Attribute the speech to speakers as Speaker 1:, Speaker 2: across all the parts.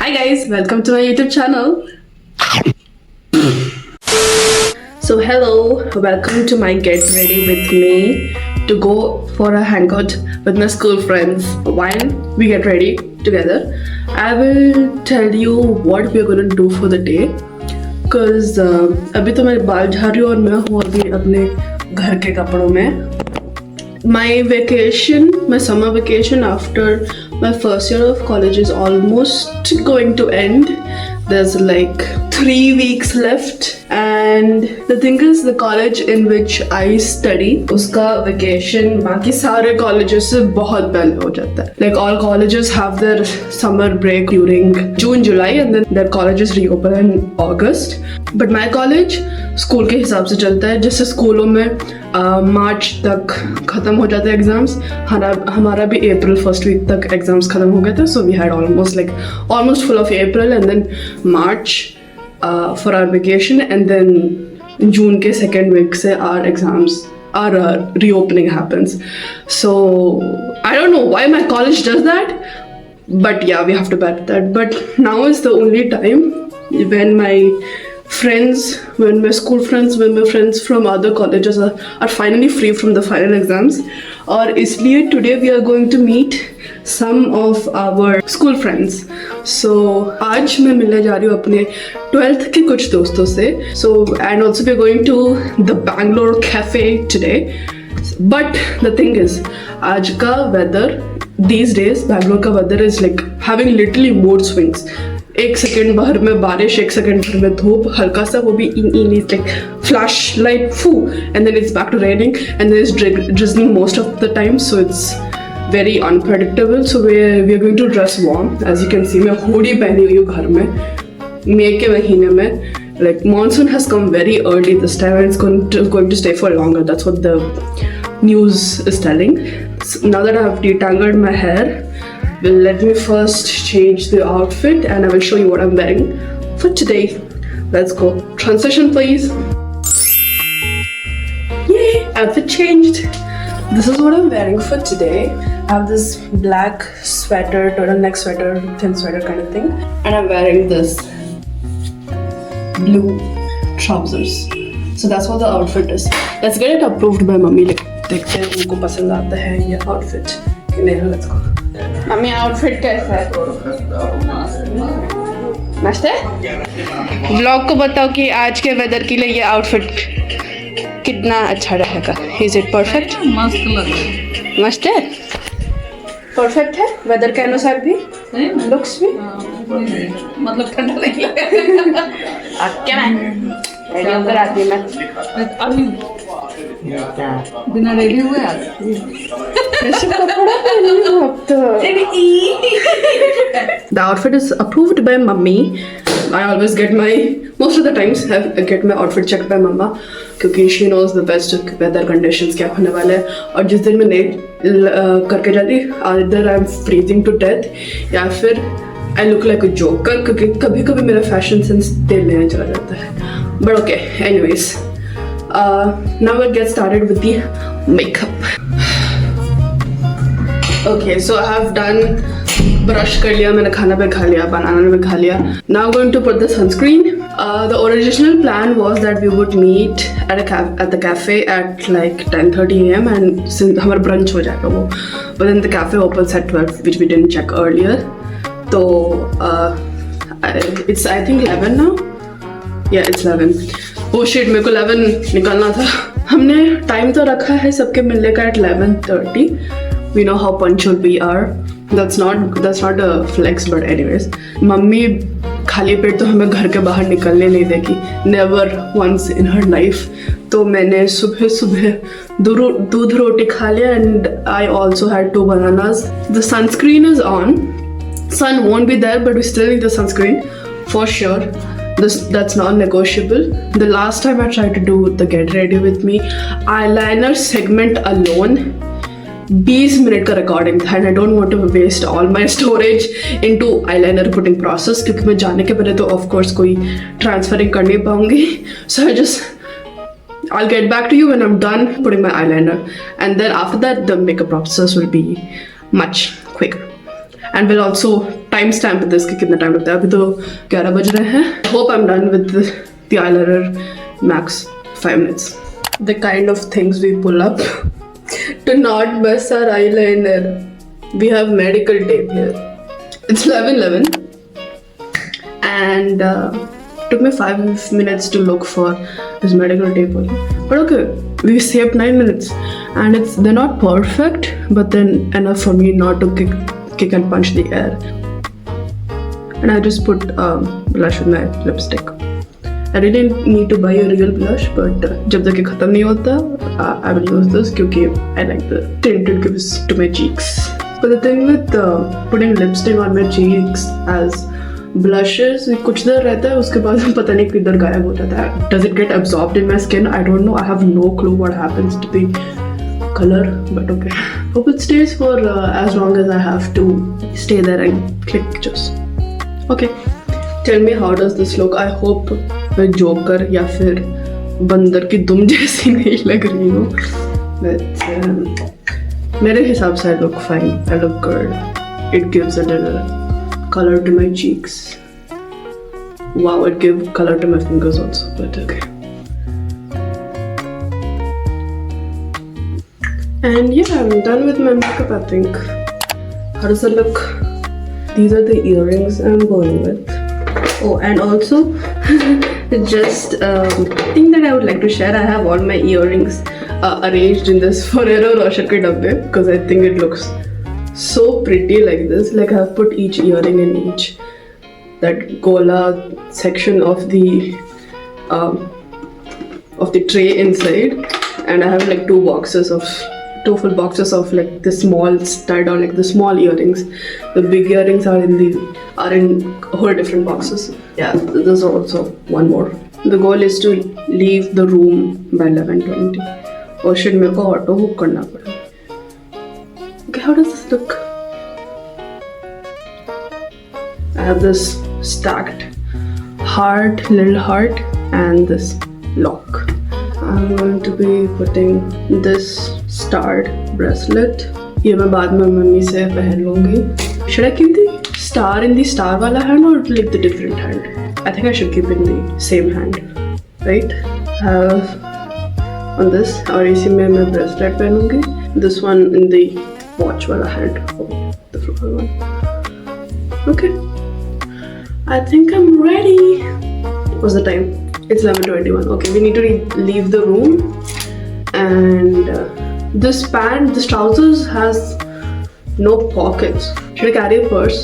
Speaker 1: Hi guys, welcome to my YouTube channel. So hello, welcome to my get ready with me to go for a hangout with my school friends. While we get ready together, I will tell you what we are going to do for the day. Cause अभी तो मेरे बाल झड़ रही और मैं हूँ अभी अपने घर के कपड़ों में. My vacation, my summer vacation after my first year of college is almost going to end. There's like 3 weeks left, and the thing is, the college in which I study, उसका vacation बाकी सारे colleges से बहुत पहले हो जाता है. Like all colleges have their summer break during June, July, and then their colleges reopen in August. But my college school के हिसाब से चलता है. जैसे स्कूलों में मार्च तक ख़त्म हो जाते हैं एग्ज़ाम्स, हमारा भी अप्रैल फर्स्ट वीक तक एग्ज़ाम्स ख़त्म हो गए थे. So we had almost full of April and then March for our vacation, and then June के सेकेंड वीक से our exams, our reopening happens. So I don't know why my college does that, but yeah, we have to bet that. But now is the only time when my school friends, when my friends from other colleges are finally free from the final exams. और इसलिए today we are going to meet some of our school friends. So आज मैं मिलने जा रही हूँ अपने 12th के कुछ दोस्तों से. So and also we are going to the Bangalore cafe today. But the thing is, आज का weather these days, Bangalore का weather is like having literally mood swings. एक सेकेंड बाहर में बारिश, एक सेकेंड बाहर में धूप, हल्का सा वो भी इन it's like flash light phew, and then it's back to raining and then it's drizzling most of the time. So it's very unpredictable. So we are going to dress warm. As you can see, मैं hoodie पहनी हुई हूँ घर में मई के महीने में. Like monsoon has come very early this time and it's going to stay for longer. That's what the news is telling. Now that I have detangled my hair, let me first change the outfit and I will show you what I'm wearing for today. Let's go. Transition please. Yay! Outfit changed. This is what I'm wearing for today. I have this black sweater, turtleneck sweater, thin sweater kind of thing, and I'm wearing this blue trousers. So that's what the outfit is. Let's get it approved by mummy. देखते हैं उनको पसंद आता है ये outfit कि नहीं. Let's go. Mummy outfit कैसा है? मस्त है. ब्लॉग को बताओ कि आज के वेदर के लिए ये आउटफिट कितना अच्छा रहेगा. Is it perfect?
Speaker 2: मस्त लग रहा है.
Speaker 1: मस्त है, परफेक्ट है वेदर के अनुसार भी, लुक्स भी.
Speaker 2: मतलब ठंडा नहीं लगा.
Speaker 1: क्या मैं रेडी होकर आती हूँ मैं
Speaker 2: अभी बिना रेडी हुए
Speaker 1: The outfit is approved by mummy. I always get most of the times I get my outfit checked by mama क्योंकि she knows the best weather conditions क्या होने वाले हैं. और जिस दिन मैं नहीं करके जाती, either I'm freezing to death या फिर I look like a joker क्योंकि कभी कभी मेरा fashion sense तेल लेने चला जाता है. But okay, anyways, now we'll get started with the makeup. Okay, so I have done brush कर लिया, मैंने खाना भी खा लिया, बनाना भी खा लिया. Now going to put the sunscreen. The original plan was that we would meet at the cafe at like 10:30 a.m. and since हमारा brunch हो जाएगा वो, but then the cafe opens at 12, which we didn't check earlier. So it's I think 11 now. Yeah, it's 11. Oh shit, मेरे को 11 निकलना था. हमने time तो रखा है सबके मिलने का at 11:30. We know how punctual we are. That's not a flex, but anyways. Mummy खाली पेट तो हमें घर के बाहर निकलने नहीं देगी. Never once in her life. तो मैंने सुबह दूध रोटी खा लिया and I also had 2 bananas. The sunscreen is on. Sun won't be there, but we still need the sunscreen for sure. That's non-negotiable. The last time I tried to do the get ready with me eyeliner segment alone, 20 minute का recording था, and I don't want to waste all my storage into eyeliner putting process क्योंकि मैं जाने के पहले तो of course कोई transferring कर नहीं पाऊंगी. So I'll get back to you when I'm done putting my eyeliner, and then after that the makeup process will be much quicker. And we'll also time stamp this कि कितना time लगता है. अभी तो 11 बज रहे हैं. Hope I am done with the eyeliner max 5 minutes. The kind of things we pull up to not mess our eyeliner. We have medical tape here. It's 11:11 and took me 5 minutes to look for this medical tape only. But okay, we saved 9 minutes and they're not perfect, but then enough for me not to kick and punch the air. And I just put blush with my lipstick. I really didn't need to buy a real blush, but जब तक ये खत्म नहीं होता, I will use this क्योंकि I like the tint it gives to my cheeks. But the thing with putting lipstick on my cheeks as blushes, कुछ देर रहता है, उसके बाद पता नहीं किधर गायब हो जाता है. Does it get absorbed in my skin? I don't know. I have no clue what happens to the color, but okay. Hope it stays for as long as I have to stay there and click pictures. Okay, tell me how does this look? I hope मैं joker या फिर बंदर की दुम जैसी नहीं लग रही हूँ. But मेरे हिसाब से I look fine. I look good. It gives a little color to my cheeks. Wow, it gives color to my fingers also, but okay. And yeah, I'm done with my makeup, I think. How does it look? These are the earrings I'm going with. Oh, and also just thing that I would like to share. I have all my earrings arranged in this Ferrero Rocher ke dabbe because I think it looks so pretty like this. Like I have put each earring in each that gola section of the tray inside, and I have like two full boxes of like the small stud or like the small earrings. The big earrings are in whole different boxes. Yeah, there's also one more. The goal is to leave the room by 11:20. Oh shit, मेरे को auto book करना पड़ा. Okay, how does this look? I have this stacked heart, little heart, and this lock. I'm going to be putting this starred bracelet. ये मैं बाद में mummy से पहन लूँगी. Should I keep the star in the star वाला hand or like the different hand? I think I should keep in the same hand, right? On this और इसी में मैं bracelet पहनूँगी. This one in the watch वाला hand, the floral one. Okay, I think I'm ready. What's the time? It's 11:21. Okay, we need to leave the room. And this pant, this trousers has no pockets. Should I carry a purse?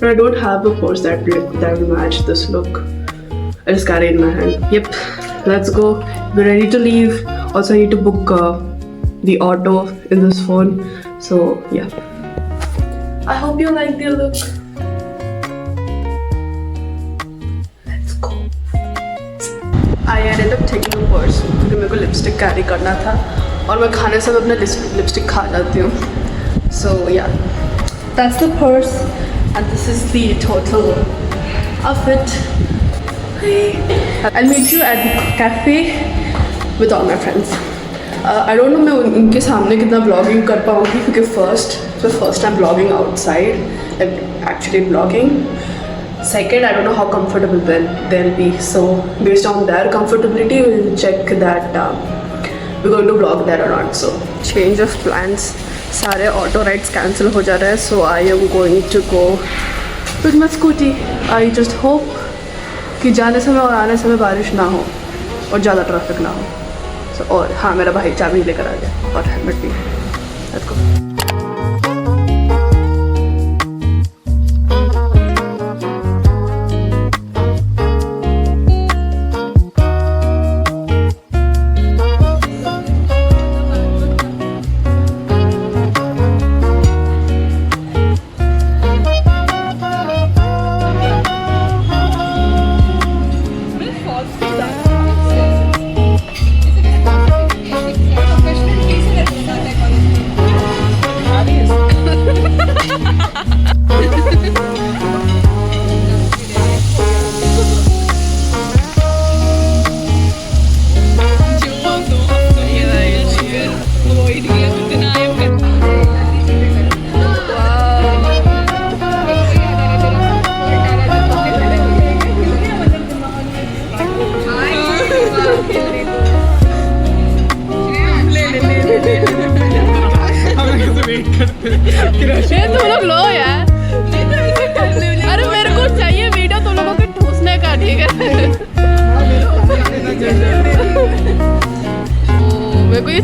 Speaker 1: But I don't have a purse that will match this look. I just carry it in my hand. Yep, let's go. We're ready to leave. Also, I need to book the auto in this phone. So yeah. I hope you like the look. I ended up taking a purse क्योंकि मेरे को lipstick carry करना था और मैं खाने से अपना लिपस्टिक खा जाती हूँ. So yeah, that's the purse and this is the total outfit. I'll meet you at the cafe with all my friends. I don't know मैं उनके सामने कितना vlogging कर पाऊँगी क्योंकि first I'm vlogging outside, like actually vlogging. Second, I don't know how comfortable they'll be. So based on their comfortability, we'll check that we're going to vlog there or not. So change of plans. सारे auto rides cancel हो जा रहे हैं. So I am going to go with my scooty. I just hope कि जाने समय और आने समय बारिश ना हो और ज़्यादा ट्रैफिक ना हो. So और हाँ, मेरा भाई चाबी लेकर आ गया और हेलमेट भी. Let's go.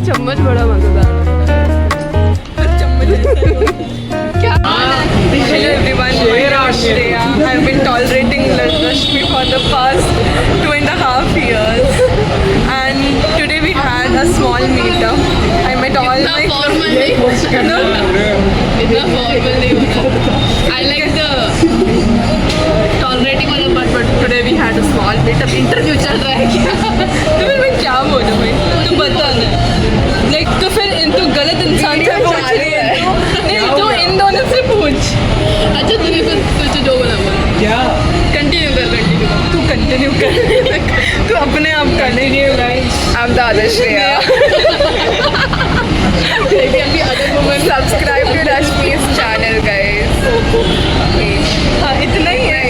Speaker 1: चम्मच बड़ा मजेदार है। Hello everyone, my name is Shreya. I've been tolerating Rashmi for the past 2.5 years, and today we had a small meetup. I met all my
Speaker 2: formal नहीं
Speaker 1: no,
Speaker 2: इतना formal नहीं होता. I like the tolerating वाला part, but
Speaker 1: today we had a small meetup.
Speaker 2: interview चल रहा है क्या?
Speaker 1: तो फिर मैं क्या बोलूँ भाई, तू बता दे। लाइक तो फिर तू गलत इंसान से पूछ रही है। नहीं तू इन दोनों से पूछ।
Speaker 2: अच्छा तूने कुछ जो बोला बोल.
Speaker 1: क्या?
Speaker 2: Continue कर.
Speaker 1: तू कंटिन्यू कर। तू अपने आप continue guys. I'm the other Shreya.
Speaker 2: Maybe अभी other woman.
Speaker 1: Subscribe to Rashmi's channel guys. हाँ इतना ही है।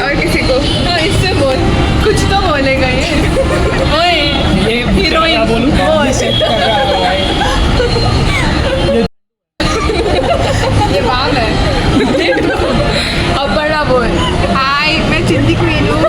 Speaker 1: और किसी को? हाँ इससे बोल। कुछ तो बोलेगा ये। ओए हीरोइन बोलूँ?
Speaker 2: ये बाम है.
Speaker 1: अब बड़ा बोल। हाय मैं चिंदी क्वीन हूँ।